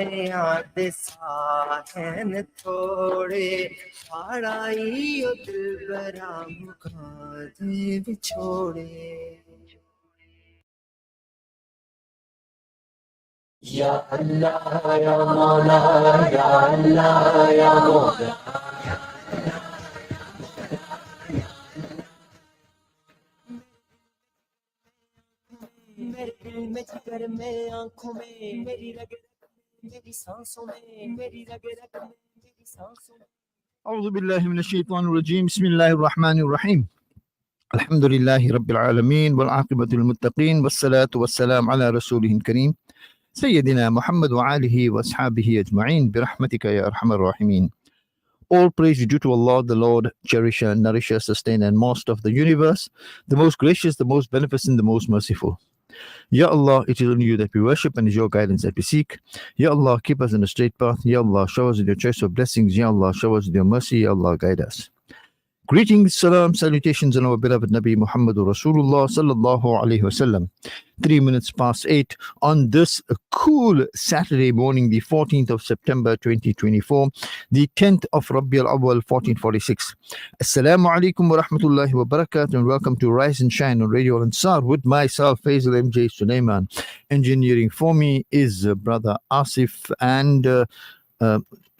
याद साहन थोड़े हाराई ओ दिलबरा मुकादे बिछोड़े या अल्लाह या मौला या अल्लाह या मौला मेरे दिल में जिगर में आंखों में मेरी रग मेरी सांसों में मेरी रग रग में मेरी सांसों में أعوذ بالله من الشيطان الرجيم بسم الله الرحمن الرحيم الحمد لله رب العالمين والعاقبة للمتقين والصلاة والسلام على رسوله الكريم سيدنا محمد وآله وأصحابه أجمعين برحمتك يا أرحم الراحمين. All praise is due to Allah, the Lord, cherisher, nourisher, sustainer, and master of the universe, the most gracious, the most beneficent, the most merciful. Ya Allah, it is only you that we worship and is your guidance that we seek. Ya Allah, keep us in the straight path. Ya Allah, show us with your choice of blessings. Ya Allah, show us with your mercy. Ya Allah, guide us. Greetings, salam, salutations on our beloved Nabi Muhammadur Rasulullah sallallahu alaihi wasallam. 3 minutes past 8 on this cool Saturday morning, the 14th of September 2024, the 10th of Rabiul Awwal 1446. Assalamu alaikum wa rahmatullahi wa barakatuh, and welcome to Rise and Shine on Radio Al Ansar with myself, Faizel MJ Suleman. Engineering for me is brother Asif, and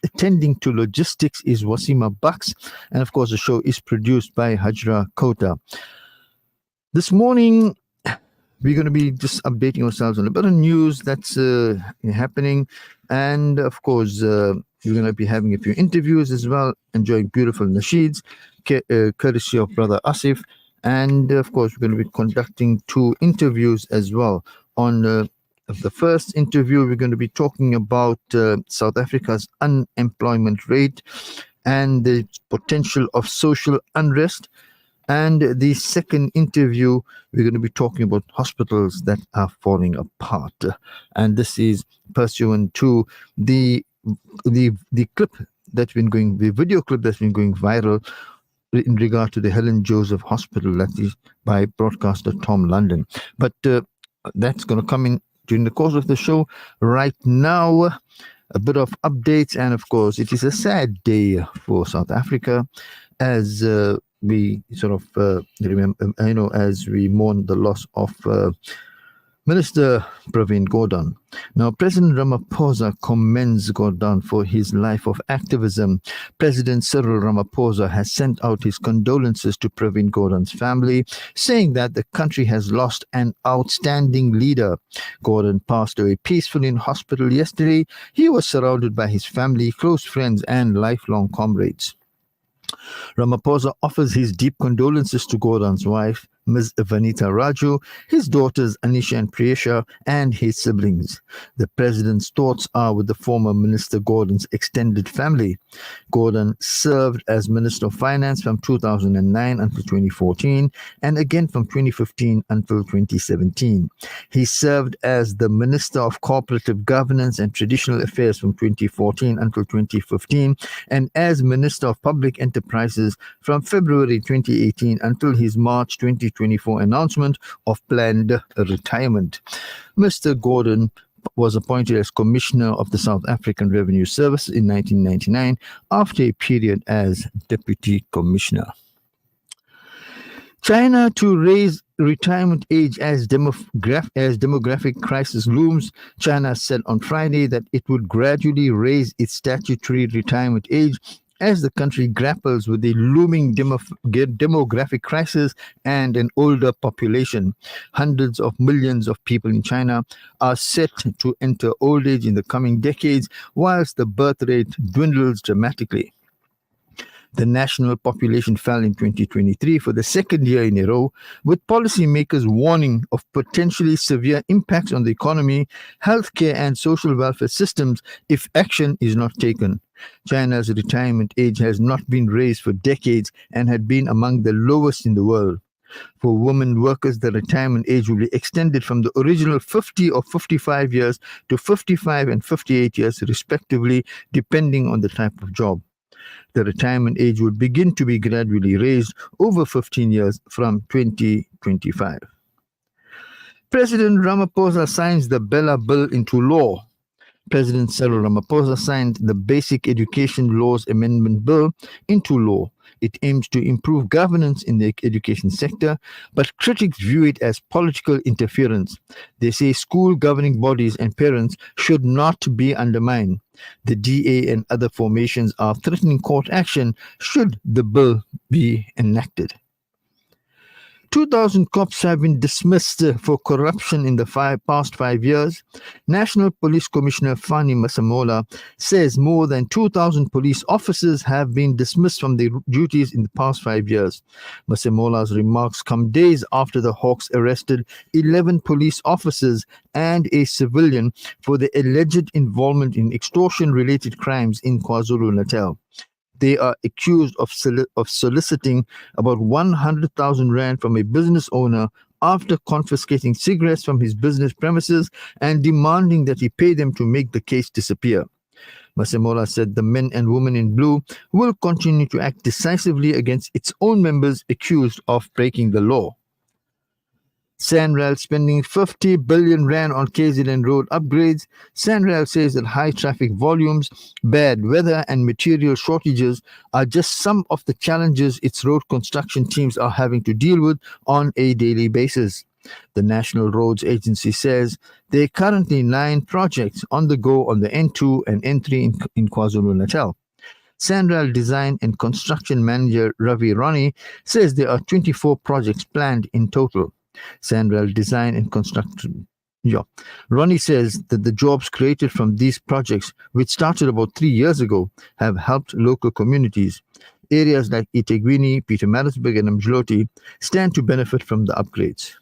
attending to logistics is Wasima Bucks, and of course the show is produced by Hajra Kota. This morning we're going to be just updating ourselves on a bit of news that's happening, and of course we're going to be having a few interviews as well, enjoying beautiful nasheeds courtesy of brother Asif, and of course we're going to be conducting 2 interviews as well. On the first interview, we're going to be talking about South Africa's unemployment rate and the potential of social unrest. And the second interview, we're going to be talking about hospitals that are falling apart. And this is pursuant to the clip that's been going, the video clip that's been going viral in regard to the Helen Joseph Hospital, that is by broadcaster Tom London. But that's going to come in during the course of the show. Right now, a bit of updates, and of course it is a sad day for South Africa as we sort of remember, as we mourn the loss of Minister Pravin Gordhan. Now, President Ramaphosa commends Gordhan for his life of activism. President Cyril Ramaphosa has sent out his condolences to Pravin Gordhan's family, saying that the country has lost an outstanding leader. Gordhan passed away peacefully in hospital yesterday. He was surrounded by his family, close friends, and lifelong comrades. Ramaphosa offers his deep condolences to Gordhan's wife, Ms. Vanita Raju, his daughters Anisha and Priyesha, and his siblings. The president's thoughts are with the former Minister Gordhan's extended family. Gordhan served as Minister of Finance from 2009 until 2014, and again from 2015 until 2017. He served as the Minister of Cooperative Governance and Traditional Affairs from 2014 until 2015, and as Minister of Public Enterprises from February 2018 until his March 2024 announcement of planned retirement. Mr. Gordhan was appointed as Commissioner of the South African Revenue Service in 1999 after a period as Deputy Commissioner. China to raise retirement age as demographic crisis looms. China said on Friday that it would gradually raise its statutory retirement age as the country grapples with a looming demographic crisis and an older population. Hundreds of millions of people in China are set to enter old age in the coming decades, whilst the birth rate dwindles dramatically. The national population fell in 2023 for the second year in a row, with policymakers warning of potentially severe impacts on the economy, healthcare, and social welfare systems if action is not taken. China's retirement age has not been raised for decades and had been among the lowest in the world. For women workers, the retirement age will be extended from the original 50 or 55 years to 55 and 58 years, respectively, depending on the type of job. The retirement age will begin to be gradually raised over 15 years from 2025. President Ramaphosa signs the Bella Bill into law. President Cyril Ramaphosa signed the Basic Education Laws Amendment Bill into law. It aims to improve governance in the education sector, but critics view it as political interference. They say school governing bodies and parents should not be undermined. The DA and other formations are threatening court action should the bill be enacted. 2,000 cops have been dismissed for corruption in the past 5 years. National Police Commissioner Fani Masemola says more than 2,000 police officers have been dismissed from their duties in the past 5 years. Masemola's remarks come days after the Hawks arrested 11 police officers and a civilian for the alleged involvement in extortion-related crimes in KwaZulu-Natal. They are accused of soliciting about 100,000 rand from a business owner after confiscating cigarettes from his business premises and demanding that he pay them to make the case disappear. Masemola said the men and women in blue will continue to act decisively against its own members accused of breaking the law. SANRAL spending 50 billion rand on KZN road upgrades. SANRAL says that high traffic volumes, bad weather and material shortages are just some of the challenges its road construction teams are having to deal with on a daily basis. The National Roads Agency says there are currently 9 projects on the go on the N2 and N3 in KwaZulu-Natal. SANRAL Design and Construction Manager Ravi Rani says there are 24 projects planned in total. SANRAL Design and Construction. Ronnie says that the jobs created from these projects, which started about 3 years ago, have helped local communities. Areas like eThekwini, Pietermaritzburg and Mdloti stand to benefit from the upgrades.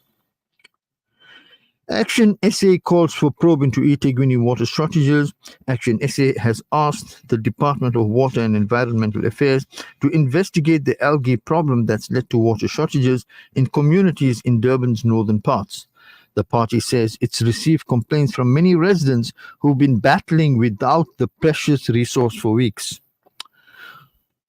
Action SA calls for probe into eThekwini water shortages. Action SA has asked the Department of Water and Environmental Affairs to investigate the algae problem that's led to water shortages in communities in Durban's northern parts. The party says it's received complaints from many residents who've been battling without the precious resource for weeks.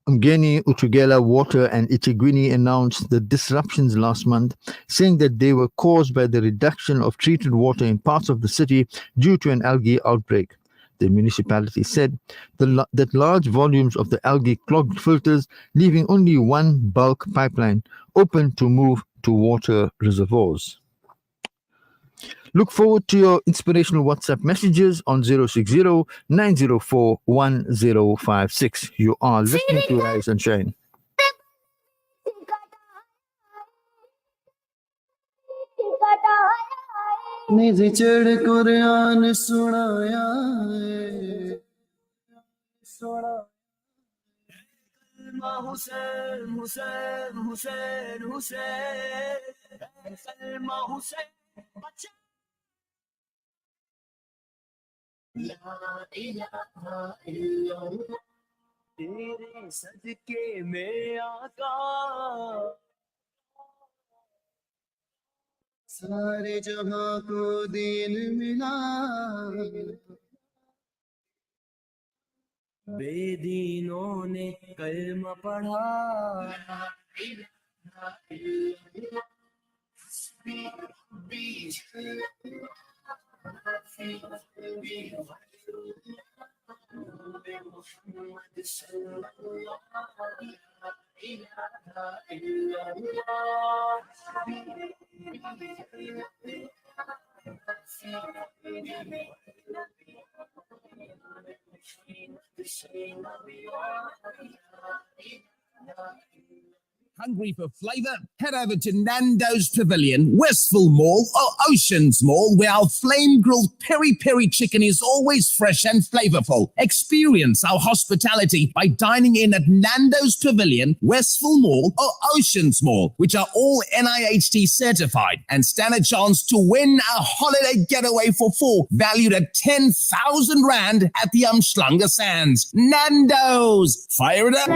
Umgeni, Utugela Water and eThekwini announced the disruptions last month, saying that they were caused by the reduction of treated water in parts of the city due to an algae outbreak. The municipality said that large volumes of the algae clogged filters, leaving only one bulk pipeline open to move to water reservoirs. Look forward to your inspirational WhatsApp messages on 060-904-1056. You are listening to Rise and Shine. La ilaha illallah, तेरे सदके में आका सारे जहां को दीन मिला, बेदीनों ने कलमा पढ़ा. Hungry for flavour? Head over to Nando's Pavilion, Westville Mall or Oceans Mall, where our flame-grilled peri-peri chicken is always fresh and flavourful. Experience our hospitality by dining in at Nando's Pavilion, Westville Mall or Oceans Mall, which are all NIHT certified, and stand a chance to win a holiday getaway for 4 valued at 10,000 Rand at the Umhlanga Sands. Nando's! Fire it up!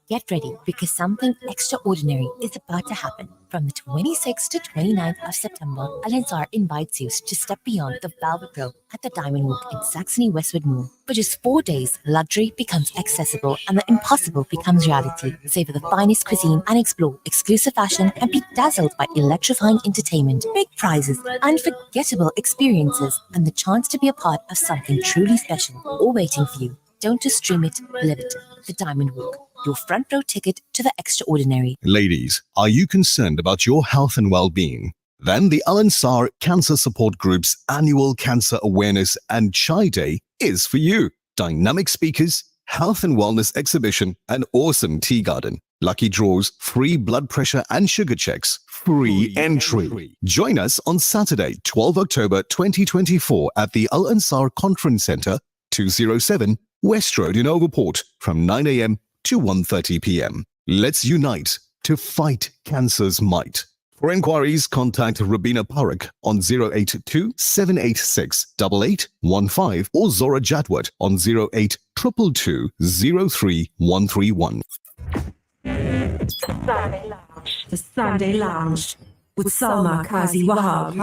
Get ready because something extraordinary is about to happen. From the 26th to 29th of September, Al Ansar invites you to step beyond the Velvet Grill at the Diamond Walk in Saxony Westwood Mall. For just 4 days, luxury becomes accessible and the impossible becomes reality. Savor the finest cuisine and explore exclusive fashion and be dazzled by electrifying entertainment, big prizes, unforgettable experiences, and the chance to be a part of something truly special, all waiting for you. Don't just stream it, live it. The Diamond Walk, your front row ticket to the extraordinary. Ladies, are you concerned about your health and well-being? Then the Al Ansar Cancer Support Group's annual Cancer Awareness and Chai Day is for you. Dynamic speakers, health and wellness exhibition, an awesome tea garden, lucky draws, free blood pressure and sugar checks, free entry. Join us on Saturday, 12 October 2024 at the Al Ansar Conference Center, 207 West Road in Overport from 9 a.m. to 1:30 p.m. Let's unite to fight cancer's might. For inquiries, contact Rabina Parak on 082 786 8815 or Zora Jadwat on 0822 03131. The Sunday Lounge with Salma Kazi Wahab.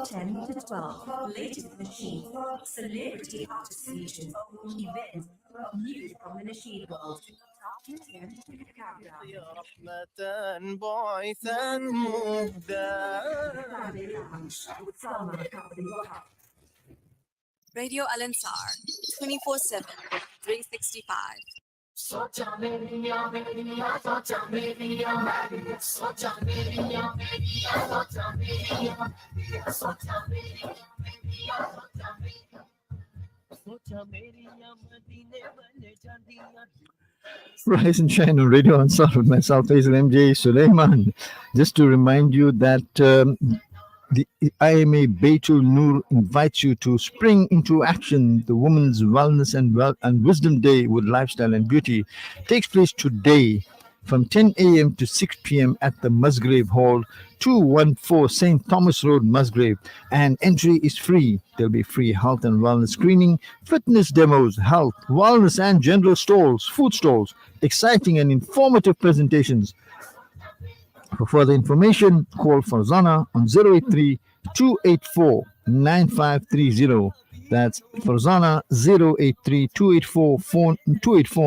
10 to 12, latest machine, celebrity artist solutions, events, news from the machine world. Top 10 countdown. Sunday Lounge with Salma Kazi Wahab. Radio Al Ansar, 24/7, 365. Rise and shine on Radio Ansar with myself, Faizel MJ Suleman. Just to remind you that the IMA Baitul Noor invites you to spring into action. The Women's Wellness and Wisdom Day with Lifestyle and Beauty takes place today from 10 a.m. to 6 p.m. at the Musgrave Hall, 214 St. Thomas Road, Musgrave, and entry is free. There'll be free health and wellness screening, fitness demos, health, wellness and general stalls, food stalls, exciting and informative presentations. For further information, call Farzana on 083 284 9530. That's Farzana 083 284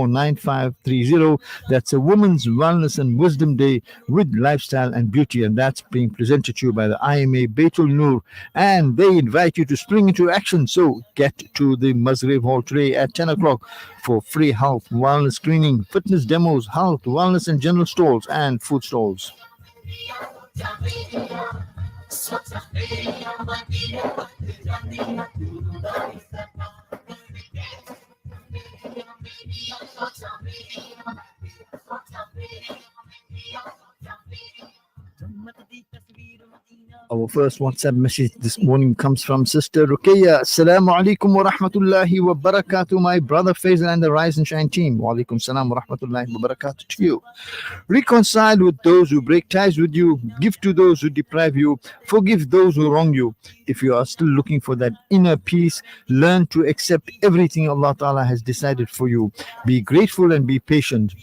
9530. That's a Women's Wellness and Wisdom Day with Lifestyle and Beauty, and that's being presented to you by the IMA Baitul Noor, and they invite you to spring into action. So get to the Musgrave Hall today at 10 o'clock for free health, wellness screening, fitness demos, health, wellness and general stalls, and food stalls. Our first WhatsApp message this morning comes from Sister Ruqayya. Assalamu alaikum wa rahmatullahi wa barakatuh, my brother Faizel and the Rise and Shine team. Wa alaikum salam wa rahmatullahi wa barakatuh to you. Reconcile with those who break ties with you. Give to those who deprive you. Forgive those who wrong you. If you are still looking for that inner peace, learn to accept everything Allah Ta'ala has decided for you. Be grateful and be patient.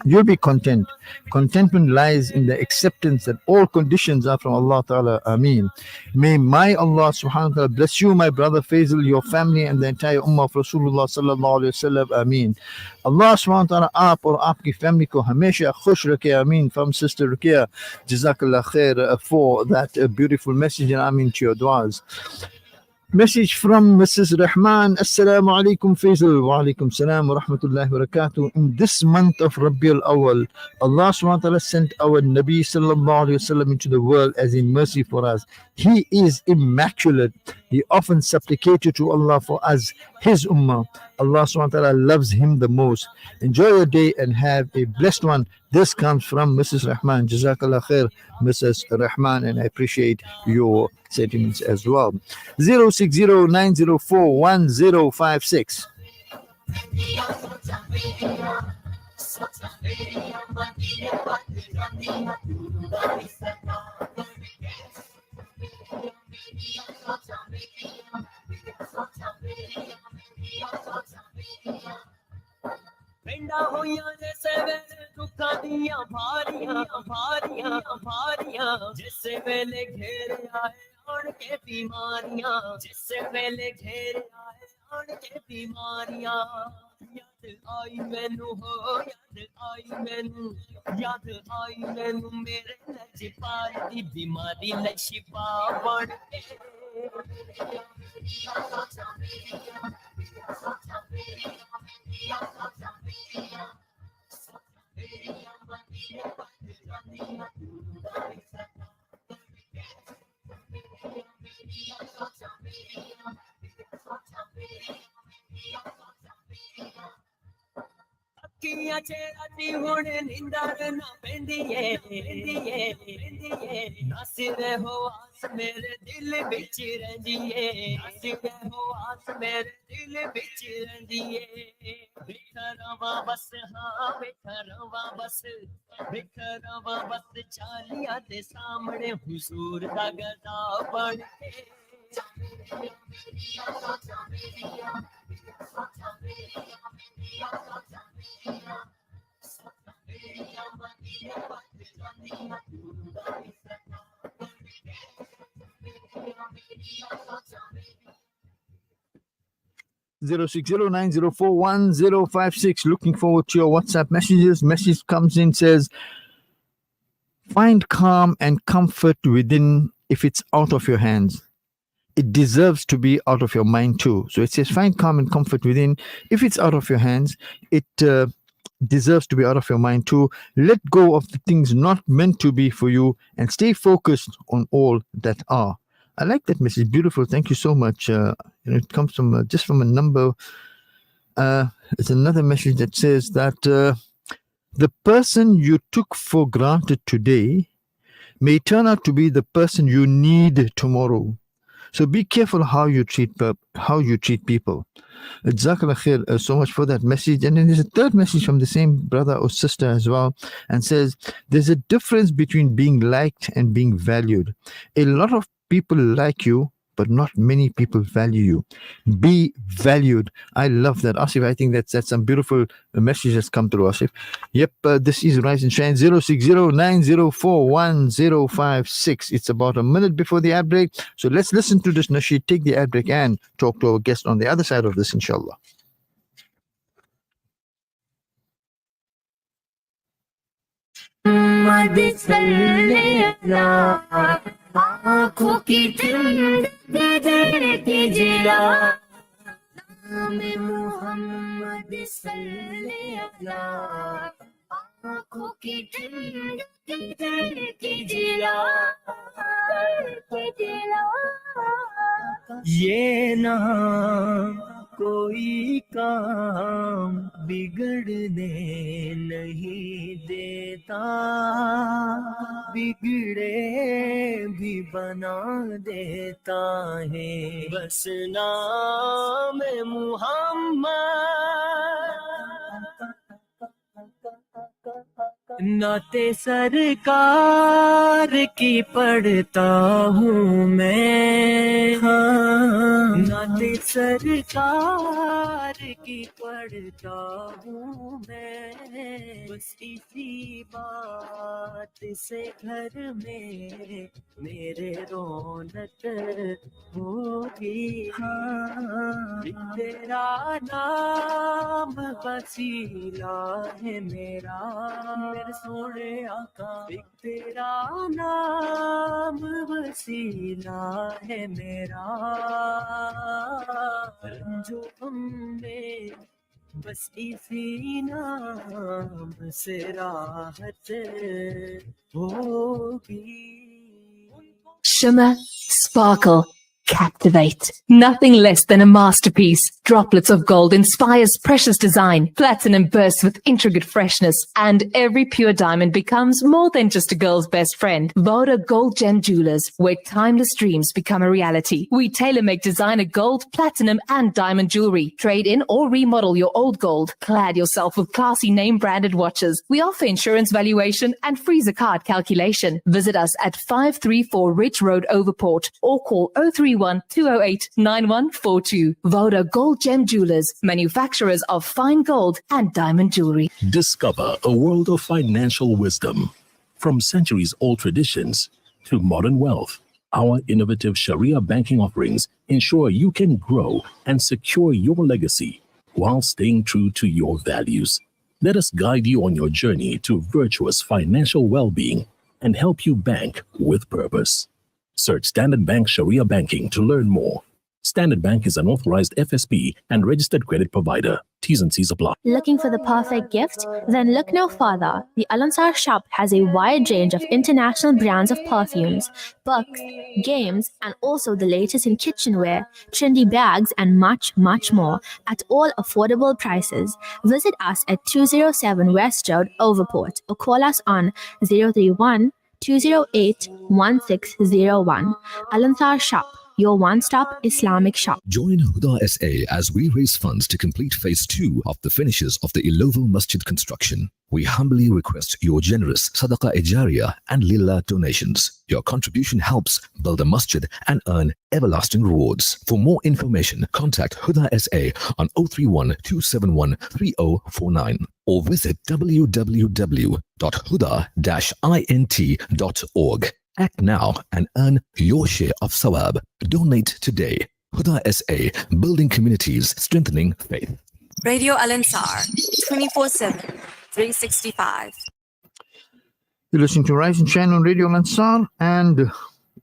You'll be content. Contentment lies in the acceptance that all conditions are from Allah Ta'ala. Ameen. May my Allah subhanahu wa ta'ala bless you, my brother Faizel, your family, and the entire ummah of Rasulullah sallallahu alayhi wa sallam. Ameen. Allah subhanahu wa ta'ala aap aur aapki family ko hamesha khush rakhe. Ameen. From Sister Ruqayya. Jazakallah khair for that beautiful message, and Ameen to your du'as. Message from Mrs. Rahman. Assalamu alaikum Faizel. Wa alaikum salam wa rahmatullahi wa barakatuh. In this month of Rabiul Awwal, Allah subhanahu wa ta'ala sent our Nabi sallallahu alayhi wa sallam into the world as a mercy for us. He is immaculate. He often supplicated to Allah for us, his ummah. Allah subhanahu wa ta'ala loves him the most. Enjoy your day and have a blessed one. This comes from Mrs. Rahman. Jazakallah khair, Mrs. Rahman, and I appreciate your sentiments as well. 060-904-1056. भारियां जिस वेले घेर आए आन के बीमारियां जिस वेले घेर आए आन के बीमारियां याद आई मैनू याद आई मैनू मेरे लजपाल दी बीमारी लशिपा बन के अखियां चेराती हुण निंदर ना पेंदी ए नासिर हो आस मेरे दिल बिच रहिंदी ए नासिर हो आस मेरे दिल बिच रहिंदी ए बिखरवा बस हाँ बिखरवा बस चालिया दे सामने हुजूर दा गदा बन के Zero 0609041056. Looking forward to your WhatsApp messages. Message comes in, says, find calm and comfort within if it's out of your hands. It deserves to be out of your mind too. So it says, find calm and comfort within. If it's out of your hands, it deserves to be out of your mind too. Let go of the things not meant to be for you and stay focused on all that are. I like that message. Beautiful. Thank you so much. It comes from just from a number. It's another message that says that the person you took for granted today may turn out to be the person you need tomorrow. So be careful how you treat people. Jazakallah khair so much for that message. And then there's a third message from the same brother or sister as well, and says there's a difference between being liked and being valued. A lot of people like you, but not many people value you. Be valued. I love that, Asif. I think that's some beautiful message that's come through, Asif. Yep, this is Rise and Shine 0609041056. It's about a minute before the ad break. So let's listen to this nasheed, take the ad break, and talk to our guest on the other side of this, inshallah. आँखों की ठंडक जिला नाम मोहम्मद सल्लल्लाहु आँखों की ठंडक जिला ये ना कोई काम बिगड़ने नहीं देता बिगड़े भी बना देता है बस नाम मोहम्मद नाते सरकार की पढ़ता हूँ मैं हाँ नाते सरकार की पढ़ता हूँ मैं बस इसी बात से घर में मेरे रौनक होगी हाँ तेरा नाम वसीला है मेरा मेरे सोने आका तेरा नाम वसीला है मेरा रंजो में बस इसी नाम से राहत होगी Shimmer, sparkle, captivate. Nothing less than a masterpiece. Droplets of gold inspires precious design. Platinum bursts with intricate freshness. And every pure diamond becomes more than just a girl's best friend. Voda Gold Gem Jewelers, where timeless dreams become a reality. We tailor-make designer gold, platinum, and diamond jewelry. Trade in or remodel your old gold. Clad yourself with classy name-branded watches. We offer insurance valuation and free zakat calculation. Visit us at 534 Ridge Road, Overport, or call 031 208 9142. Voda Gold Gold Gem Jewelers, manufacturers of fine gold and diamond jewelry. Discover a world of financial wisdom. From centuries-old traditions to modern wealth, our innovative Sharia banking offerings ensure you can grow and secure your legacy while staying true to your values. Let us guide you on your journey to virtuous financial well-being and help you bank with purpose. Search Standard Bank Sharia Banking to learn more. Standard Bank is an authorized FSP and registered credit provider. T's and C's apply. Looking for the perfect gift? Then look no further. The Al Ansar shop has a wide range of international brands of perfumes, books, games, and also the latest in kitchenware, trendy bags, and much, much more at all affordable prices. Visit us at 207 West Road, Overport, or call us on 031 208 1601. Al Ansar shop, your one-stop Islamic shop. Join Huda SA as we raise funds to complete phase 2 of the finishes of the Ilovo Masjid construction. We humbly request your generous Sadaqah Ejariya and Lillah donations. Your contribution helps build a masjid and earn everlasting rewards. For more information, contact Huda SA on 031 271 3049 or visit www.huda-int.org. Act now and earn your share of sawab. Donate today. Huda SA, building communities, strengthening faith. Radio Al Ansar, 24/7, 365. You're listening to Rise and Shine on Radio Al Ansar, and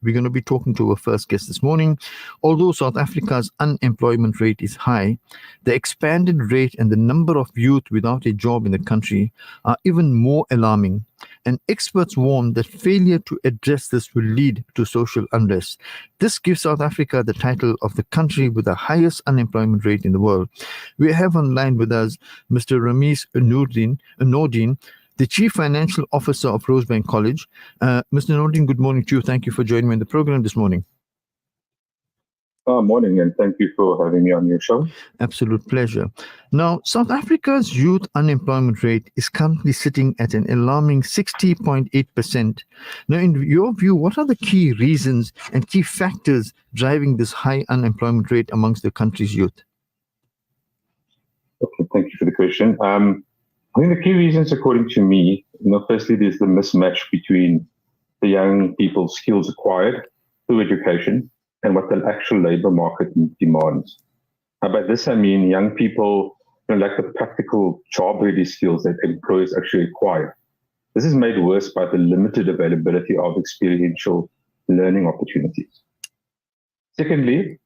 we're going to be talking to our first guest this morning. Although South Africa's unemployment rate is high, the expanded rate and the number of youth without a job in the country are even more alarming. And experts warn that failure to address this will lead to social unrest. This gives South Africa the title of the country with the highest unemployment rate in the world. We have online with us Mr. Ramesh Nordin, the Chief Financial Officer of Rosebank College. Mr. Nordin, good morning to you. Thank you for joining me in the program this morning. Morning, and thank you for having me on your show. Absolute pleasure. Now, South Africa's youth unemployment rate is currently sitting at an alarming 60.8%. Now, in your view, what are the key reasons and key factors driving this high unemployment rate amongst the country's youth? Okay, thank you for the question. I think the key reasons, according to me, firstly, there's the mismatch between the young people's skills acquired through education and what the actual labor market demands. By this, I mean young people lack the practical job-ready skills that employers actually require. This is made worse by the limited availability of experiential learning opportunities. Secondly,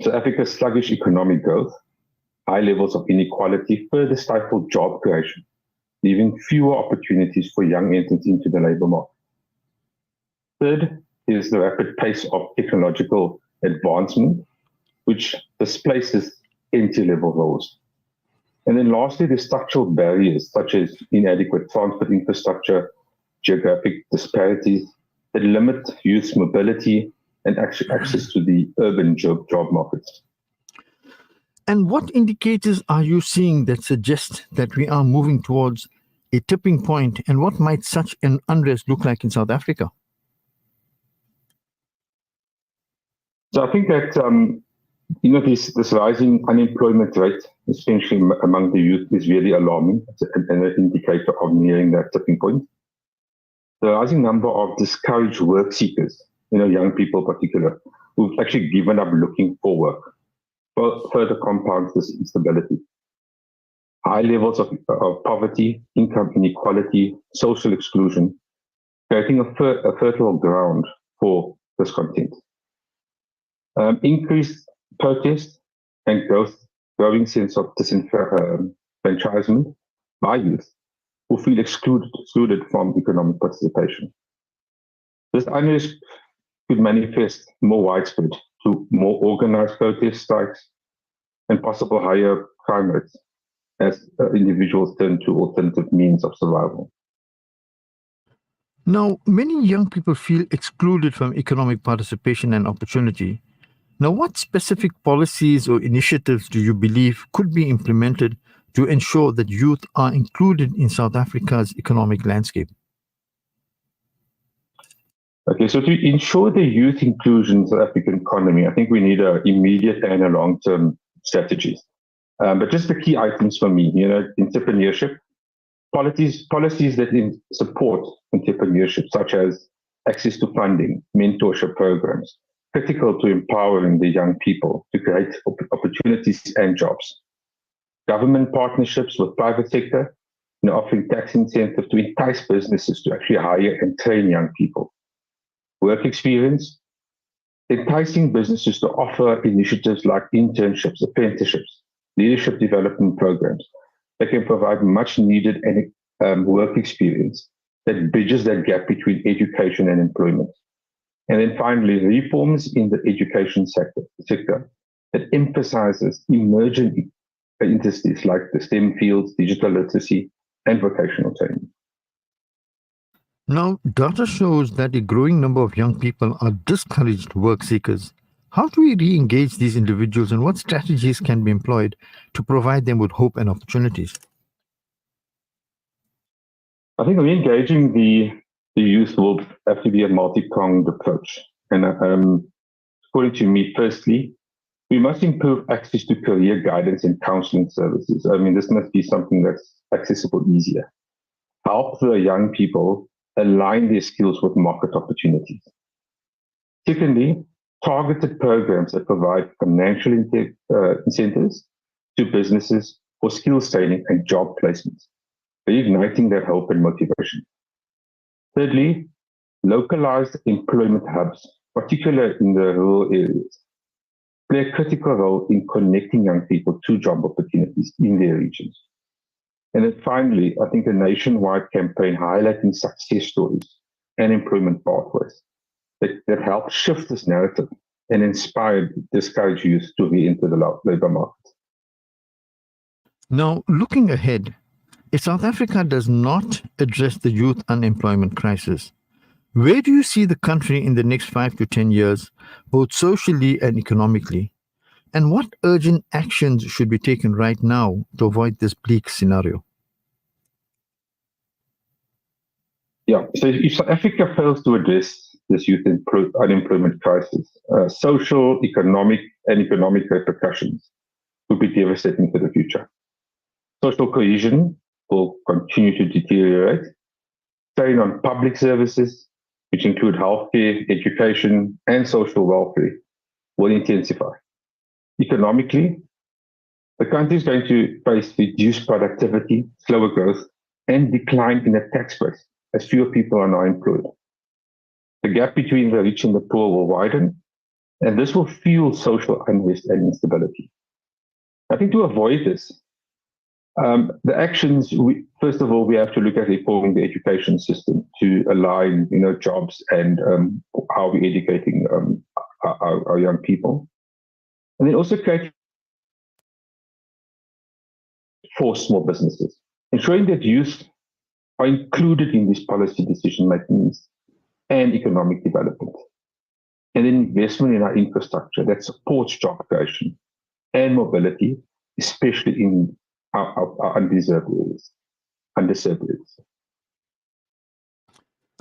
South Africa's sluggish economic growth, high levels of inequality further stifle job creation, leaving fewer opportunities for young entrants into the labor market. Third, is the rapid pace of technological advancement, which displaces entry-level roles. And then lastly, the structural barriers such as inadequate transport infrastructure, geographic disparities that limit youth mobility and access to the urban job markets. And what indicators are you seeing that suggest that we are moving towards a tipping point, and what might such an unrest look like in South Africa? So I think that, this rising unemployment rate, especially among the youth, is really alarming and an indicator of nearing that tipping point. The rising number of discouraged work seekers, young people in particular, who've actually given up looking for work, further compounds this instability. High levels of poverty, income inequality, social exclusion, creating a fertile ground for discontent. Increased protest and growing sense of disenfranchisement by youth who feel excluded from economic participation. This unrest could manifest more widespread to more organized protest strikes and possible higher crime rates as individuals turn to alternative means of survival. Now, many young people feel excluded from economic participation and opportunity. Now, what specific policies or initiatives do you believe could be implemented to ensure that youth are included in South Africa's economic landscape? Okay, so to ensure the youth inclusion in the South African economy, I think we need an immediate and a long-term strategies. But just the key items for me, entrepreneurship, policies that support entrepreneurship, such as access to funding, mentorship programs, critical to empowering the young people to create opportunities and jobs. Government partnerships with private sector, offering tax incentives to entice businesses to actually hire and train young people. Work experience, enticing businesses to offer initiatives like internships, apprenticeships, leadership development programs that can provide much needed work experience that bridges that gap between education and employment. And then finally, reforms in the education sector that emphasizes emerging industries like the STEM fields, digital literacy, and vocational training. Now, data shows that a growing number of young people are discouraged work seekers. How do we re-engage these individuals, and what strategies can be employed to provide them with hope and opportunities? I think re-engaging the youth will have to be a multi-pronged approach. And according to me, firstly, we must improve access to career guidance and counseling services. I mean, this must be something that's accessible easier. Help the young people align their skills with market opportunities. Secondly, targeted programs that provide financial incentives to businesses for skills training and job placements, reigniting that hope and motivation. Thirdly, localized employment hubs, particularly in the rural areas, play a critical role in connecting young people to job opportunities in their regions. And then finally, I think a nationwide campaign highlighting success stories and employment pathways that help shift this narrative and inspire discouraged youth to re-enter the labor market. Now, looking ahead, if South Africa does not address the youth unemployment crisis, where do you see the country in the next 5 to 10 years, both socially and economically? And what urgent actions should be taken right now to avoid this bleak scenario? Yeah, so if South Africa fails to address this youth unemployment crisis, social, economic repercussions will be devastating for the future. Social cohesion will continue to deteriorate. Strain on public services, which include healthcare, education, and social welfare, will intensify. Economically, the country is going to face reduced productivity, slower growth, and decline in the tax base as fewer people are now employed. The gap between the rich and the poor will widen, and this will fuel social unrest and instability. I think to avoid this, the actions, first of all, we have to look at reforming the education system to align, jobs and how we're educating our young people. And then also create for small businesses, ensuring that youth are included in these policy decision makings and economic development. And then investment in our infrastructure that supports job creation and mobility, especially in our underserved areas.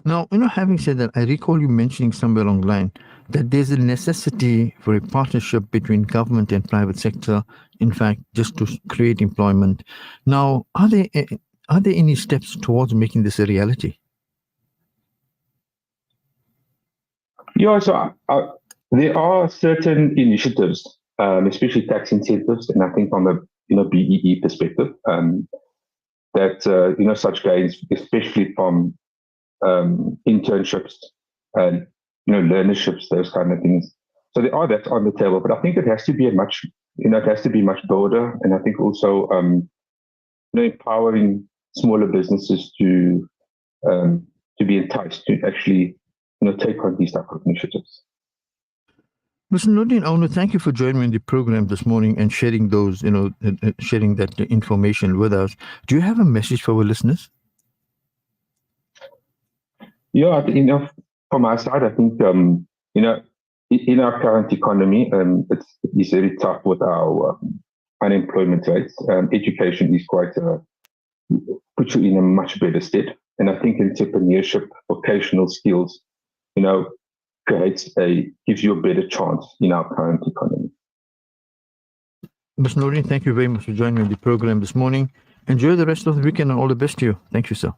Now, having said that, I recall you mentioning somewhere along the line that there's a necessity for a partnership between government and private sector, in fact, just to create employment. Now, are there any steps towards making this a reality? Yeah, so there are certain initiatives, especially tax incentives, and I think from a BEE perspective, that such gains, especially from internships and learnerships, those kind of things. So there are that on the table, but I think it has to be much broader, and I think also empowering smaller businesses to be enticed to actually take on these type of initiatives. Mr. Nordin, I want to thank you for joining me in the program this morning and sharing those, sharing that information with us. Do you have a message for our listeners? Yeah, from my side, I think in our current economy, it's very tough with our unemployment rates. Education is puts you in a much better state, and I think entrepreneurship, vocational skills, gives you a better chance in our current economy. Ms. Noreen, thank you very much for joining me on the program this morning. Enjoy the rest of the weekend and all the best to you. Thank you, sir.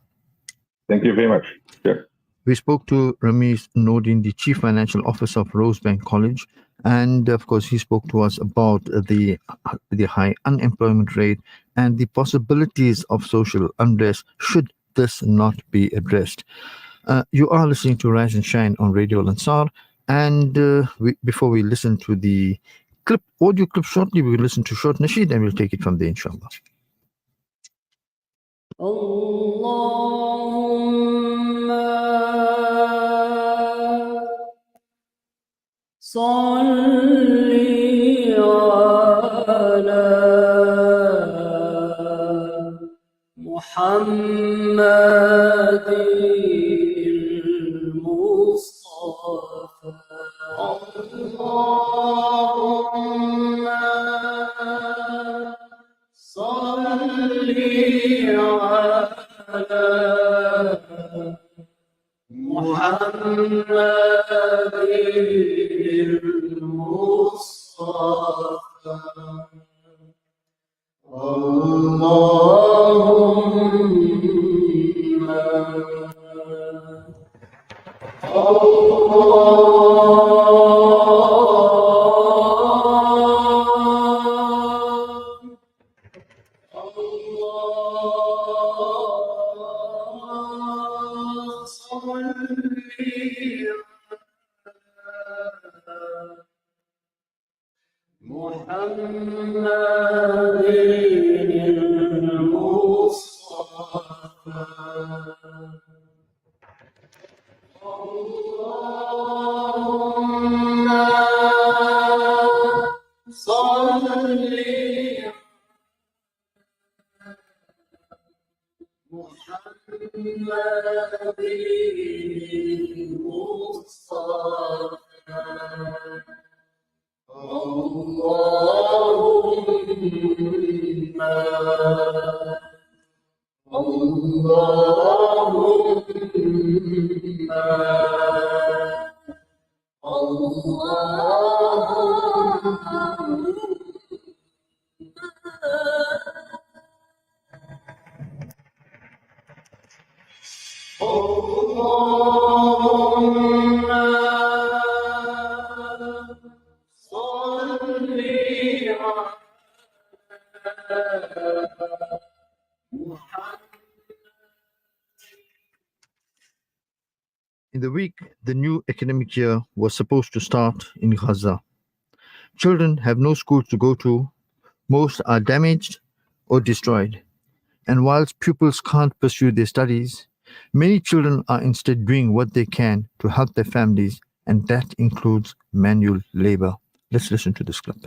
Thank you very much. Sure. We spoke to Ramesh Nordin, the Chief Financial Officer of Rosebank College, and of course, he spoke to us about the high unemployment rate and the possibilities of social unrest should this not be addressed. You are listening to Rise and Shine on Radio Al-Ansar, and before we listen to the audio clip shortly, we will listen to short nasheed and we'll take it from there, inshallah. صلي على محمد المصطفى اللهم صلي على محمد المصطفى In the week, the new academic year was supposed to start in Gaza. Children have no schools to go to, most are damaged or destroyed. And whilst pupils can't pursue their studies, many children are instead doing what they can to help their families, and that includes manual labor. Let's listen to this clip.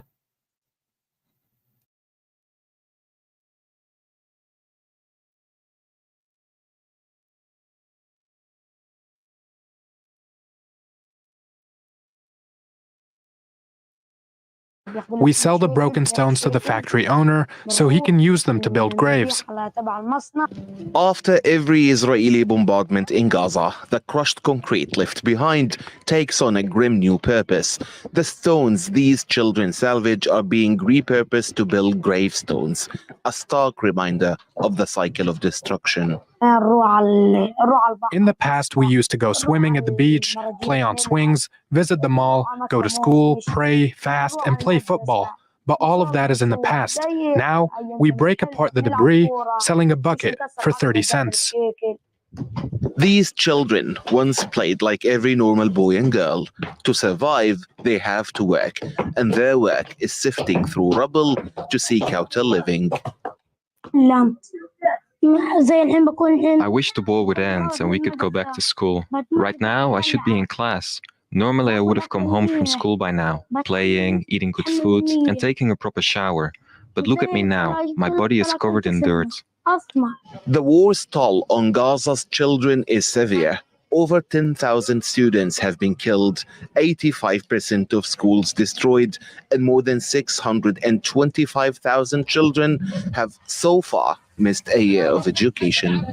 We sell the broken stones to the factory owner so he can use them to build graves. After every Israeli bombardment in Gaza, the crushed concrete left behind takes on a grim new purpose. The stones these children salvage are being repurposed to build gravestones, a stark reminder of the cycle of destruction. In the past, we used to go swimming at the beach, play on swings, visit the mall, go to school, pray, fast, and play football. But all of that is in the past. Now, we break apart the debris, selling a bucket for 30 cents. These children once played like every normal boy and girl. To survive, they have to work, and their work is sifting through rubble to seek out a living. I wish the war would end and we could go back to school. Right now, I should be in class. Normally, I would have come home from school by now, playing, eating good food, and taking a proper shower. But look at me now. My body is covered in dirt. The war's toll on Gaza's children is severe. Over 10,000 students have been killed, 85% of schools destroyed, and more than 625,000 children have so far missed a year of education.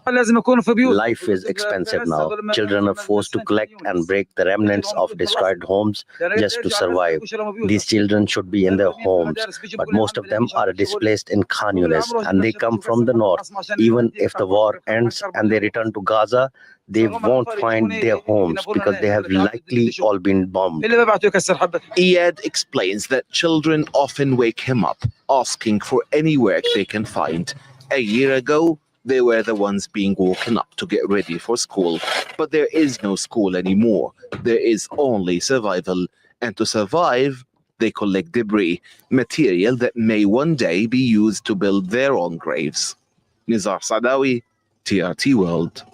Life is expensive now. Children are forced to collect and break the remnants of destroyed homes just to survive. These children should be in their homes, but most of them are displaced in Khan Yunis, and they come from the north. Even if the war ends and they return to Gaza, they won't find their homes because they have likely all been bombed. Iyad explains that children often wake him up, asking for any work they can find. A year ago, they were the ones being woken up to get ready for school. But there is no school anymore. There is only survival. And to survive, they collect debris, material that may one day be used to build their own graves. Nizar Sadawi, TRT World.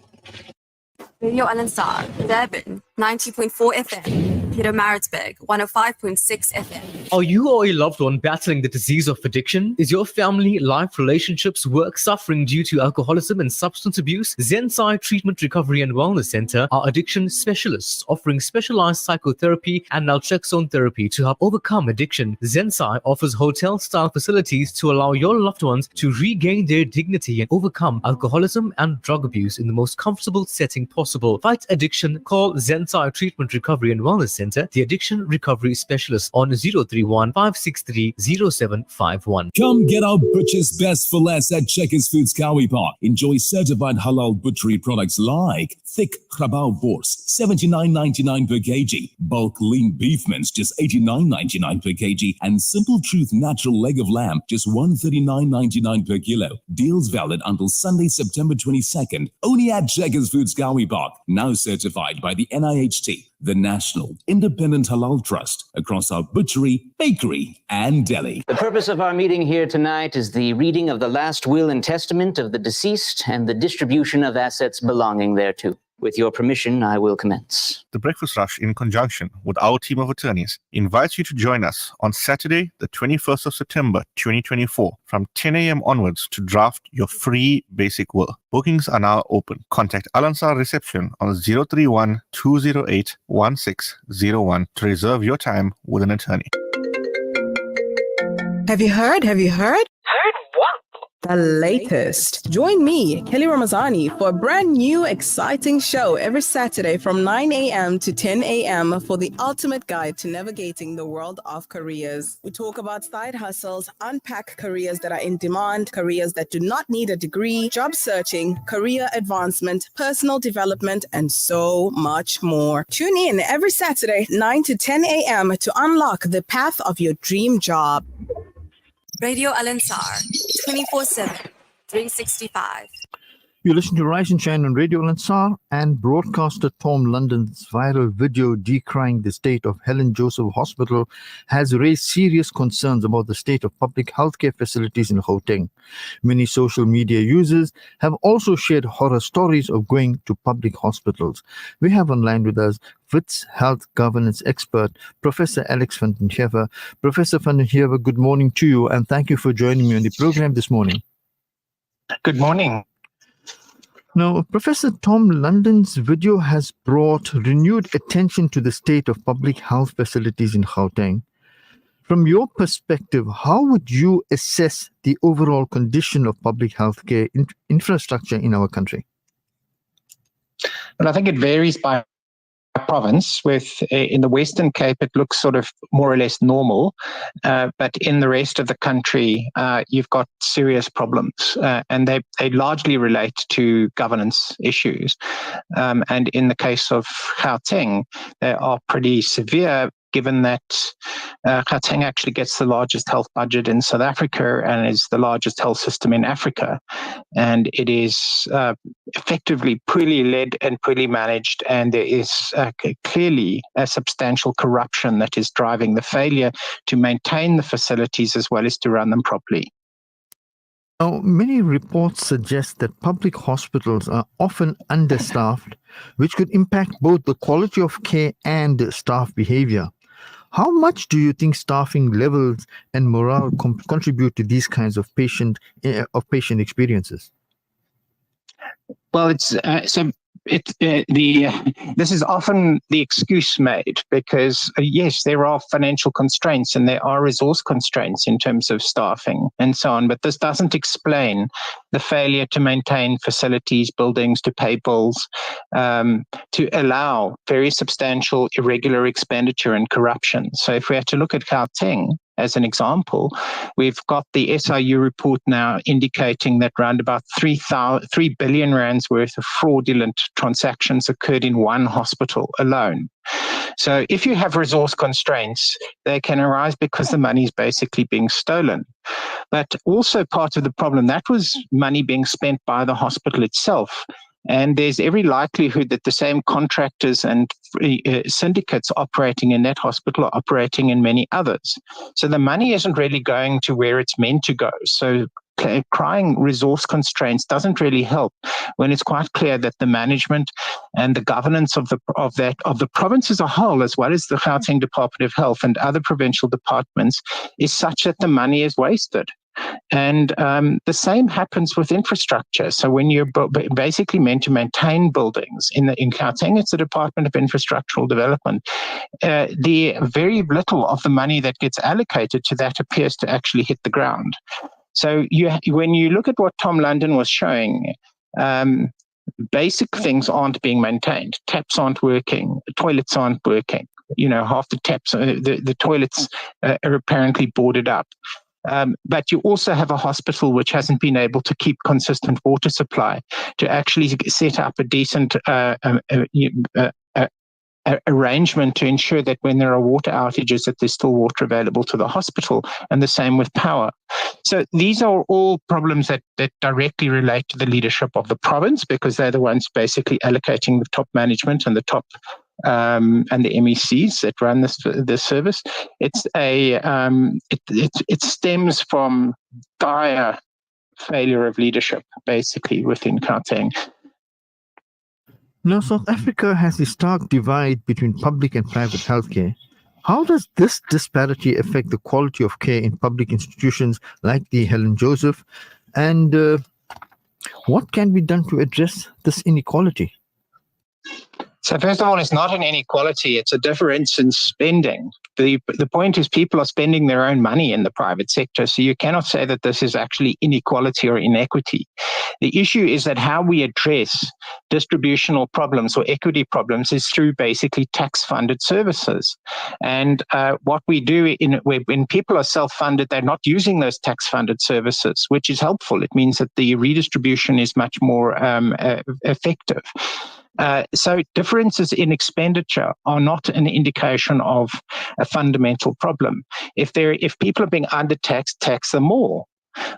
Radio Al-Ansar, Durban, 90.4 FM. Peter Maritzburg, 105.6 FM. Are you or a loved one battling the disease of addiction? Is your family, life, relationships, work suffering due to alcoholism and substance abuse? Zensai Treatment, Recovery and Wellness Center are addiction specialists offering specialized psychotherapy and naltrexone therapy to help overcome addiction. Zensai offers hotel-style facilities to allow your loved ones to regain their dignity and overcome alcoholism and drug abuse in the most comfortable setting possible. Fight addiction. Call Zensai Treatment, Recovery and Wellness Center, the addiction recovery specialist, on 031 563 0751. Come get our butcher's best for less at Checkers Foods Kawi Park. Enjoy certified halal butchery products like thick khabao boars, $79.99 per kg, bulk lean beef mince, just $89.99 per kg, and Simple Truth natural leg of lamb, just $139.99 per kilo. Deals valid until Sunday, September 22nd. Only at Checkers Foods Kawi Park. Now certified by the NIHT, the National Independent Halal Trust, across our butchery, bakery, and deli. The purpose of our meeting here tonight is the reading of the last will and testament of the deceased and the distribution of assets belonging thereto. With your permission, I will commence. The Breakfast Rush, in conjunction with our team of attorneys, invites you to join us on Saturday, the 21st of September, 2024, from 10 a.m. onwards to draft your free basic will. Bookings are now open. Contact Al-Ansar Reception on 031 208 1601 to reserve your time with an attorney. Have you heard? Heard what? The latest. Join me, Kelly Ramazani, for a brand new, exciting show every Saturday from 9 a.m. to 10 a.m. for the ultimate guide to navigating the world of careers. We talk about side hustles, unpack careers that are in demand, careers that do not need a degree, job searching, career advancement, personal development, and so much more. Tune in every Saturday, 9 to 10 a.m. to unlock the path of your dream job. Radio Al-Ansar, 24/7, 365. You listen to Rise and Shine on Radio Al-Ansar, and broadcaster Tom London's viral video decrying the state of Helen Joseph Hospital has raised serious concerns about the state of public healthcare facilities in Gauteng. Many social media users have also shared horror stories of going to public hospitals. We have online with us WITS health governance expert, Professor Alex van den Heever. Professor van den Heever, good morning to you, and thank you for joining me on the program this morning. Good morning. Now, Professor Tom London's video has brought renewed attention to the state of public health facilities in Gauteng. From your perspective, how would you assess the overall condition of public healthcare infrastructure in our country? Well, I think it varies by province. In the Western Cape, it looks sort of more or less normal, but in the rest of the country, you've got serious problems, and they largely relate to governance issues. And in the case of Gauteng, they are pretty severe, given that Gauteng actually gets the largest health budget in South Africa and is the largest health system in Africa. And it is effectively poorly led and poorly managed, and there is clearly a substantial corruption that is driving the failure to maintain the facilities as well as to run them properly. Now, many reports suggest that public hospitals are often understaffed, which could impact both the quality of care and staff behavior. How much do you think staffing levels and morale contribute to these kinds of patient experiences? Well, it's so this is often the excuse made because yes, there are financial constraints and there are resource constraints in terms of staffing and so on, but this doesn't explain the failure to maintain facilities, buildings, to pay bills, to allow very substantial irregular expenditure and corruption. So if we had to look at Gauteng as an example, we've got the SIU report now indicating that around about 3 billion rands worth of fraudulent transactions occurred in one hospital alone. So if you have resource constraints, they can arise because the money is basically being stolen. But also part of the problem, that was money being spent by the hospital itself. And there's every likelihood that the same contractors and syndicates operating in that hospital are operating in many others. So the money isn't really going to where it's meant to go. So crying resource constraints doesn't really help when it's quite clear that the management and the governance of the province as a whole, as well as the Gauteng Department of Health and other provincial departments, is such that the money is wasted. And the same happens with infrastructure. So when you're basically meant to maintain buildings in Gauteng, it's the Department of Infrastructural Development. The very little of the money that gets allocated to that appears to actually hit the ground. So when you look at what Tom London was showing, basic things aren't being maintained. Taps aren't working. Toilets aren't working. Half the taps, the toilets are apparently boarded up. But you also have a hospital which hasn't been able to keep consistent water supply to actually set up a decent arrangement to ensure that when there are water outages that there's still water available to the hospital, and the same with power. So these are all problems that directly relate to the leadership of the province, because they're the ones basically allocating the top management and the top and the MECs that run this service. It stems from dire failure of leadership, basically, within Gauteng. Now, South Africa has a stark divide between public and private healthcare. How does this disparity affect the quality of care in public institutions like the Helen Joseph? And what can be done to address this inequality? So first of all, it's not an inequality, it's a difference in spending. The point is people are spending their own money in the private sector, so you cannot say that this is actually inequality or inequity. The issue is that how we address distributional problems or equity problems is through basically tax-funded services. And what we do when people are self-funded, they're not using those tax-funded services, which is helpful. It means that the redistribution is much more effective. So differences in expenditure are not an indication of a fundamental problem. If people are being undertaxed, tax them more.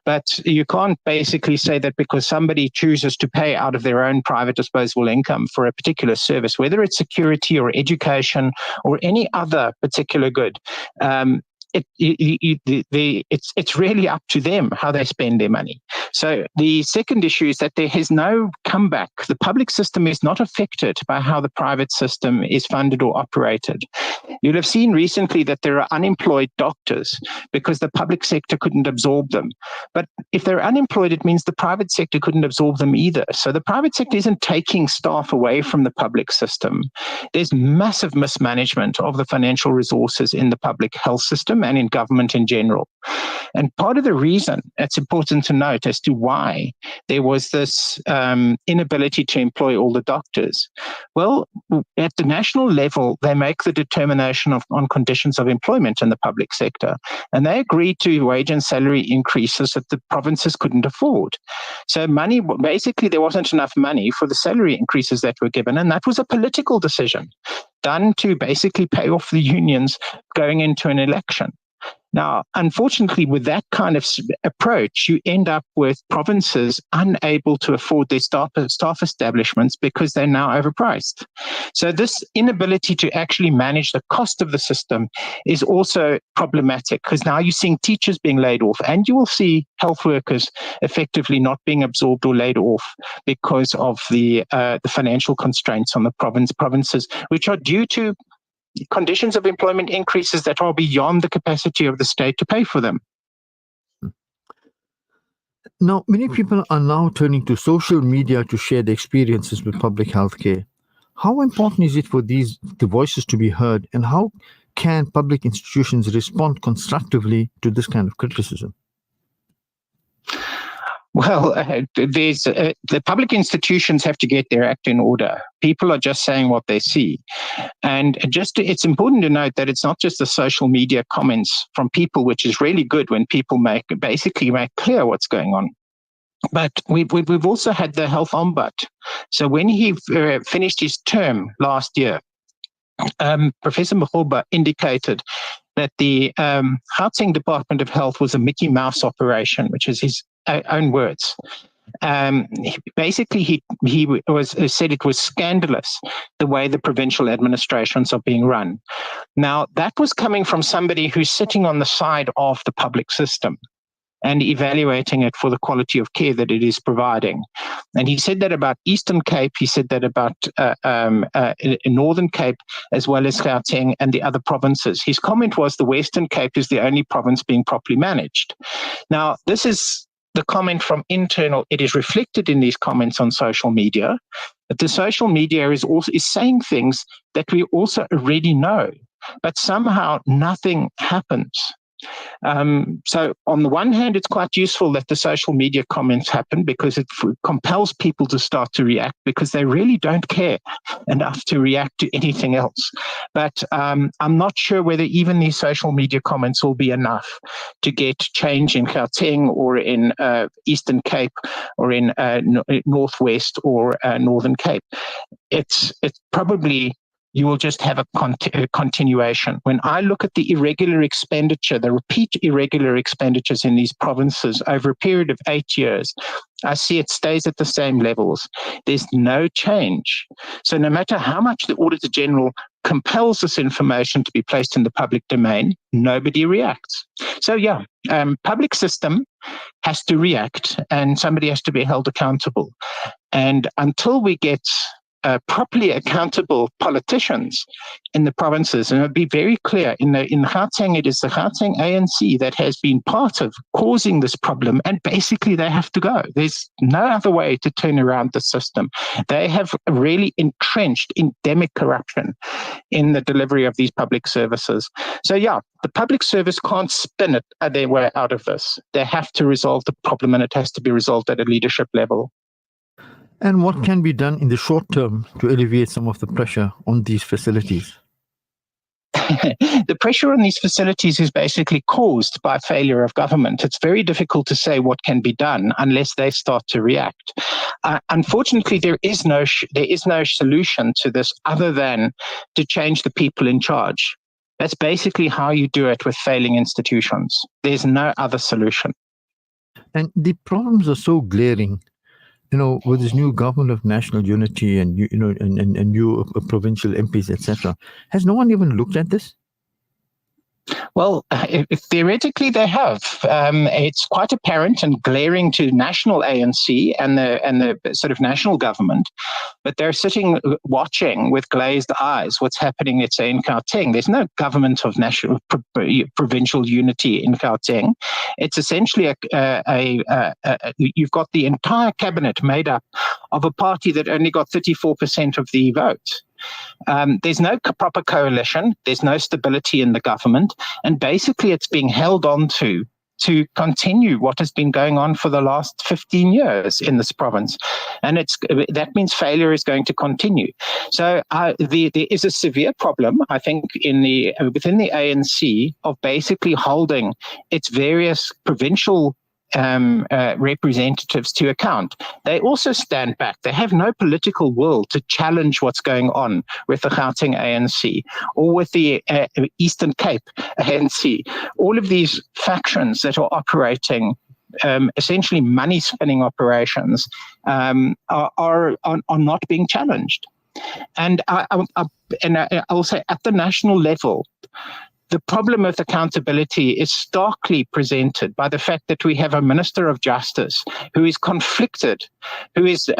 But you can't basically say that because somebody chooses to pay out of their own private disposable income for a particular service, whether it's security or education or any other particular good, it's really up to them how they spend their money. So the second issue is that there is no comeback. The public system is not affected by how the private system is funded or operated. You'll have seen recently that there are unemployed doctors because the public sector couldn't absorb them. But if they're unemployed, it means the private sector couldn't absorb them either. So the private sector isn't taking staff away from the public system. There's massive mismanagement of the financial resources in the public health system and in government in general. And part of the reason, it's important to note as to why there was this inability to employ all the doctors. Well, at the national level, they make the determination on conditions of employment in the public sector. And they agreed to wage and salary increases that the provinces couldn't afford. So basically there wasn't enough money for the salary increases that were given. And that was a political decision done to basically pay off the unions going into an election. Now, unfortunately, with that kind of approach, you end up with provinces unable to afford their staff establishments because they're now overpriced. So this inability to actually manage the cost of the system is also problematic, because now you're seeing teachers being laid off, and you will see health workers effectively not being absorbed or laid off because of the financial constraints on the provinces, which are due to conditions of employment increases that are beyond the capacity of the state to pay for them. Now, many people are now turning to social media to share their experiences with public health care. How important is it for the voices to be heard, and how can public institutions respond constructively to this kind of criticism? Well, the public institutions have to get their act in order. People are just saying what they see. And it's important to note that it's not just the social media comments from people, which is really good when people basically make clear what's going on. But we've also had the health ombud. So when he finished his term last year, Professor Mkhuba indicated that the Gauteng Department of Health was a Mickey Mouse operation, which is his own words. Basically, he said it was scandalous the way the provincial administrations are being run. Now, that was coming from somebody who's sitting on the side of the public system and evaluating it for the quality of care that it is providing. And he said that about Eastern Cape, he said that about Northern Cape, as well as Gauteng and the other provinces. His comment was the Western Cape is the only province being properly managed. Now, this is the comment from internal. It is reflected in these comments on social media, but the social media is saying things that we also already know, but somehow nothing happens. So on the one hand, it's quite useful that the social media comments happen because it compels people to start to react because they really don't care enough to react to anything else. But I'm not sure whether even these social media comments will be enough to get change in Gauteng or in Eastern Cape or in Northwest or Northern Cape. It's probably you will just have a continuation. When I look at the irregular expenditure, the repeat irregular expenditures in these provinces over a period of 8 years, I see it stays at the same levels. There's no change. So no matter how much the Auditor General compels this information to be placed in the public domain, nobody reacts. So yeah, public system has to react and somebody has to be held accountable. And until we get properly accountable politicians in the provinces. And it'll be very clear, in Gauteng, it is the Gauteng ANC that has been part of causing this problem, and basically they have to go. There's no other way to turn around the system. They have really entrenched endemic corruption in the delivery of these public services. So yeah, the public service can't spin it their way out of this. They have to resolve the problem, and it has to be resolved at a leadership level. And what can be done in the short term to alleviate some of the pressure on these facilities? The pressure on these facilities is basically caused by failure of government. It's very difficult to say what can be done unless they start to react. Unfortunately, there is no solution to this other than to change the people in charge. That's basically how you do it with failing institutions. There's no other solution. And the problems are so glaring. With this new government of national unity and and new provincial MPs, etc., has no one even looked at this? Well, theoretically they have. It's quite apparent and glaring to national ANC and the sort of national government, but they're sitting watching with glazed eyes what's happening, let's say, in Gauteng. There's no government of national provincial unity in Gauteng. It's essentially you've got the entire cabinet made up of a party that only got 34% of the vote. There's no proper coalition. There's no stability in the government. And basically it's being held on to continue what has been going on for the last 15 years in this province. And that means failure is going to continue. So there is a severe problem, I think, within the ANC of basically holding its various provincial representatives to account. They also stand back. They have no political will to challenge what's going on with the Gauteng ANC or with the Eastern Cape ANC. All of these factions that are operating essentially money spinning operations are not being challenged. And I'll say at the national level, the problem with accountability is starkly presented by the fact that we have a Minister of Justice who is conflicted, who is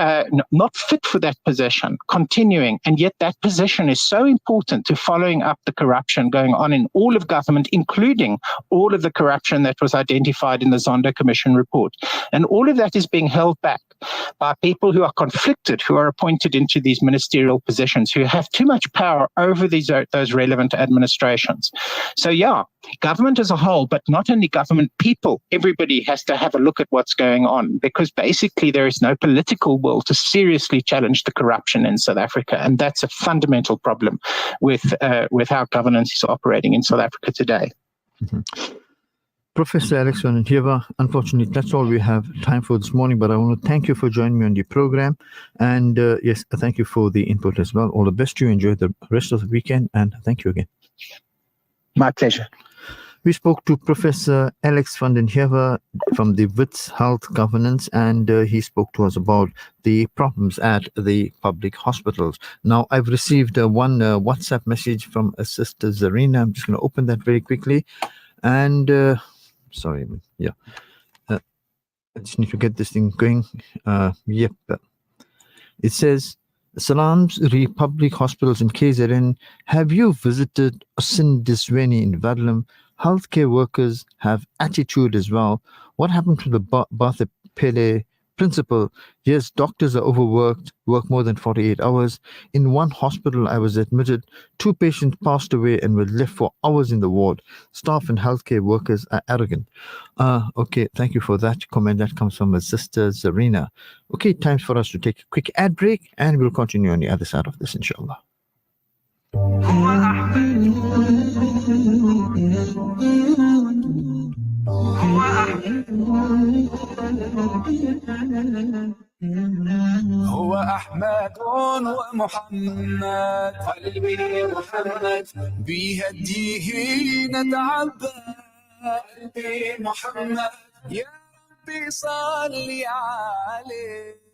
not fit for that position, continuing, and yet that position is so important to following up the corruption going on in all of government, including all of the corruption that was identified in the Zondo Commission report. And all of that is being held back by people who are conflicted, who are appointed into these ministerial positions, who have too much power over those relevant administrations. So yeah, government as a whole, but not only government, people, everybody has to have a look at what's going on, because basically there is no political will to seriously challenge the corruption in South Africa. And that's a fundamental problem with how governance is operating in South Africa today. Mm-hmm. Professor Alex van den Heever, unfortunately, that's all we have time for this morning, but I want to thank you for joining me on the program. And yes, thank you for the input as well. All the best to you. Enjoy the rest of the weekend, and thank you again. My pleasure. We spoke to Professor Alex van den Heever from the WITS Health Governance, and he spoke to us about the problems at the public hospitals. Now, I've received one WhatsApp message from a Sister Zarina. I'm just going to open that very quickly. And sorry, yeah. I just need to get this thing going. Yep. It says, Salams Republic Hospitals in KZN. Have you visited Osin Disweni in Vadlam? Healthcare workers have attitude as well. What happened to the Batha Pele principle? Yes, doctors are overworked, work more than 48 hours. In one hospital I was admitted, 2 patients passed away and were left for hours in the ward. Staff and healthcare workers are arrogant. Okay, thank you for that comment. That comes from a Sister Zarina. Okay, time for us to take a quick ad break, and we'll continue on the other side of this, inshallah. هو أحمد ومحمد قلبي محمد بيهديه نتعبى قلبي محمد يا ربي صلي عليه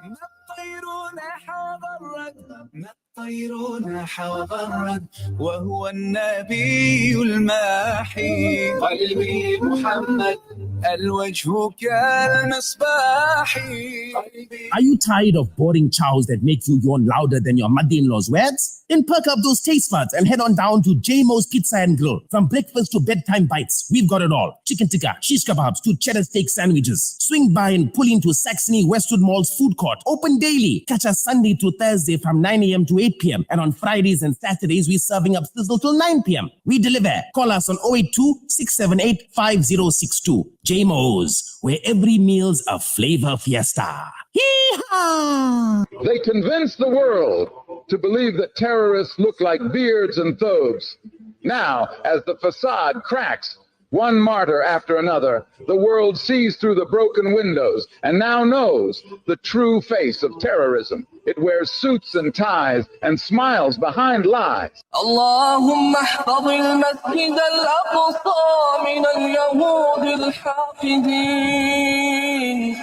ما الطيرون حضرت ما الطيرون حضرت وهو النبي الماحي قلبي محمد الوجه كالمصباح. Are you tired of boring chows that make you yawn louder than your mother-in-law's words? Then perk up those taste buds and head on down to J-Mo's Pizza and Grill. From breakfast to bedtime bites, we've got it all. Chicken tikka, shish kebabs to cheddar steak sandwiches. Swing by and pull into Saxony Westwood Mall's food court. Open daily. Catch us Sunday to Thursday from 9 a.m. to 8 p.m. And on Fridays and Saturdays, we're serving up sizzle till 9 p.m. We deliver. Call us on 082-678-5062. J-Mo's, where every meal's a flavor fiesta. Hee-haw! They convince the world to believe that terrorists look like beards and thobes. Now, as the facade cracks, one martyr after another, the world sees through the broken windows and now knows the true face of terrorism. It wears suits and ties and smiles behind lies. اللهم احفظ المسجد الأقصى من اليهود الحاقدين.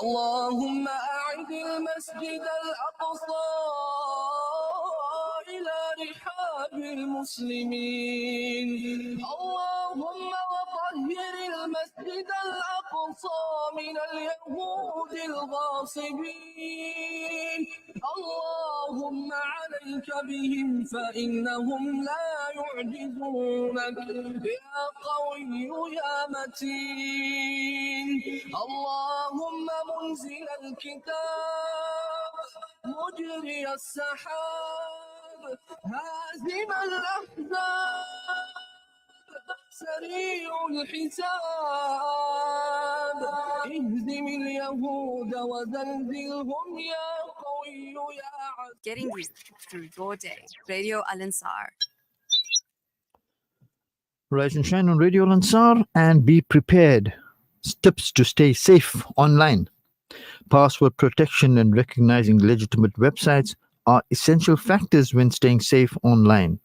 اللهم أعد المسجد الأقصى إلى رحاب المسلمين. اللهم وطهر المسجد الأقصى من اليهود الغاصبين. اللهم عليك بهم فإنهم لا يعجزونك يا قوي يا متين. اللهم منزل الكتاب مجري السحاب هازم الأحزاب سريع الحساب اهزم اليهود وزلزلهم يا قوي يا عزيز. Getting you through your day. Radio Al-Ansar. Rise and shine on Radio Al-Ansar and be prepared. Tips to stay safe online. Password protection and recognizing legitimate websites are essential factors when staying safe online.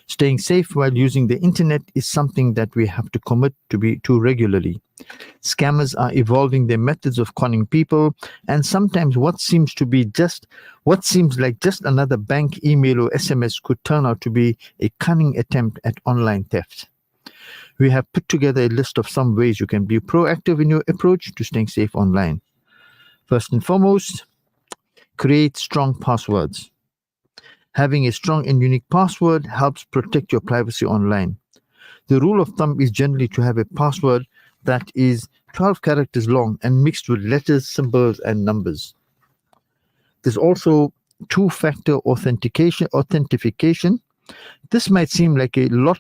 Staying safe while using the internet is something that we have to commit to regularly. Scammers are evolving their methods of conning people, and sometimes what seems like just another bank email or SMS could turn out to be a cunning attempt at online theft. We have put together a list of some ways you can be proactive in your approach to staying safe online. First and foremost, create strong passwords. Having a strong and unique password helps protect your privacy online. The rule of thumb is generally to have a password that is 12 characters long and mixed with letters, symbols, and numbers. There's also two-factor authentication. This might seem like a lot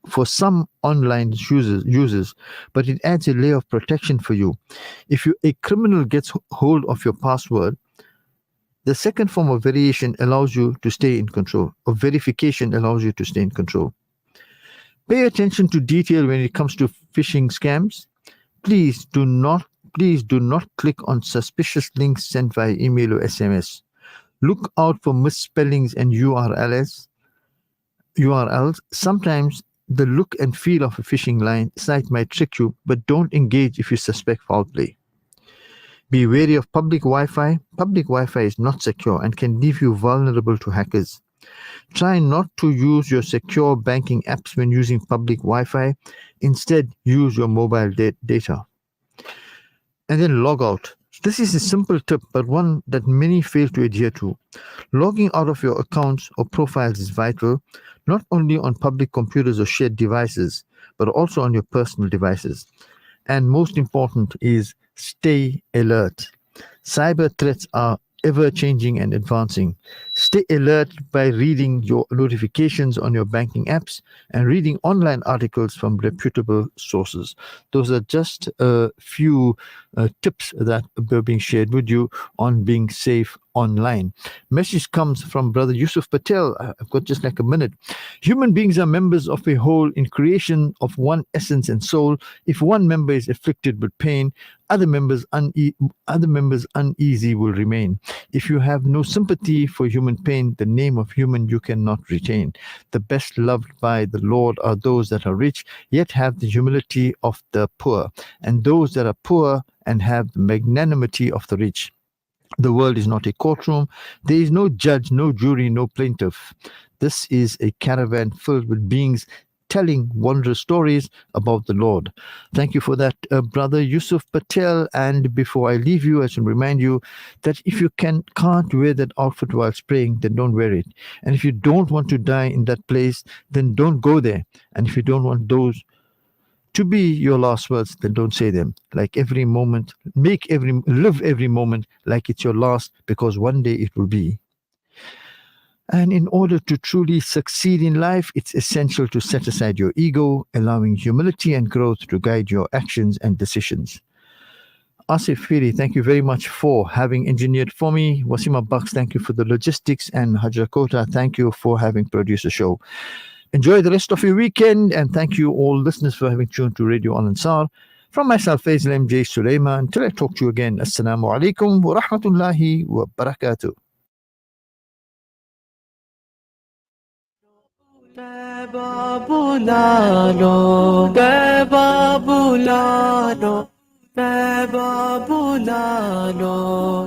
for some online users, but it adds a layer of protection for you. If a criminal gets hold of your password, the second form of variation allows you to stay in control, or verification allows you to stay in control. Pay attention to detail when it comes to phishing scams. Please do not click on suspicious links sent via email or SMS. Look out for misspellings and URLs. Sometimes the look and feel of a phishing site might trick you, but don't engage if you suspect foul play. Be wary of public Wi-Fi. Public Wi-Fi is not secure and can leave you vulnerable to hackers. Try not to use your secure banking apps when using public Wi-Fi. Instead, use your mobile data. And then log out. This is a simple tip, but one that many fail to adhere to. Logging out of your accounts or profiles is vital, not only on public computers or shared devices, but also on your personal devices. And most important is stay alert. Cyber threats are ever-changing and advancing. Stay alert by reading your notifications on your banking apps and reading online articles from reputable sources. Those are just a few tips that are being shared with you on being safe online. Message comes from Brother Yusuf Patel. I've got just like a minute. Human beings are members of a whole in creation of one essence and soul. If one member is afflicted with pain, other members uneasy will remain. If you have no sympathy for human pain, the name of human you cannot retain. The best loved by the Lord are those that are rich, yet have the humility of the poor, and those that are poor and have the magnanimity of the rich. The world is not a courtroom. There is no judge, no jury, no plaintiff. This is a caravan filled with beings telling wondrous stories about the Lord. Thank you for that, Brother Yusuf Patel. And before I leave you, I should remind you that if you can't wear that outfit while praying, then don't wear it. And if you don't want to die in that place, then don't go there. And if you don't want those to be your last words, then don't say them. Like every moment, live every moment like it's your last, because one day it will be. And in order to truly succeed in life, it's essential to set aside your ego, allowing humility and growth to guide your actions and decisions. Asif Firi, thank you very much for having engineered for me. Wasima Bucks, thank you for the logistics. And Hajakota, thank you for having produced the show. Enjoy the rest of your weekend, and thank you all listeners for having tuned to Radio Al Ansar. From myself, Faizel MJ Suleman, until I talk to you again, Assalamu alaikum wa rahmatullahi wa barakatuh.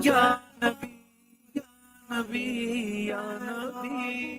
Ya Nabi, Ya Nabi.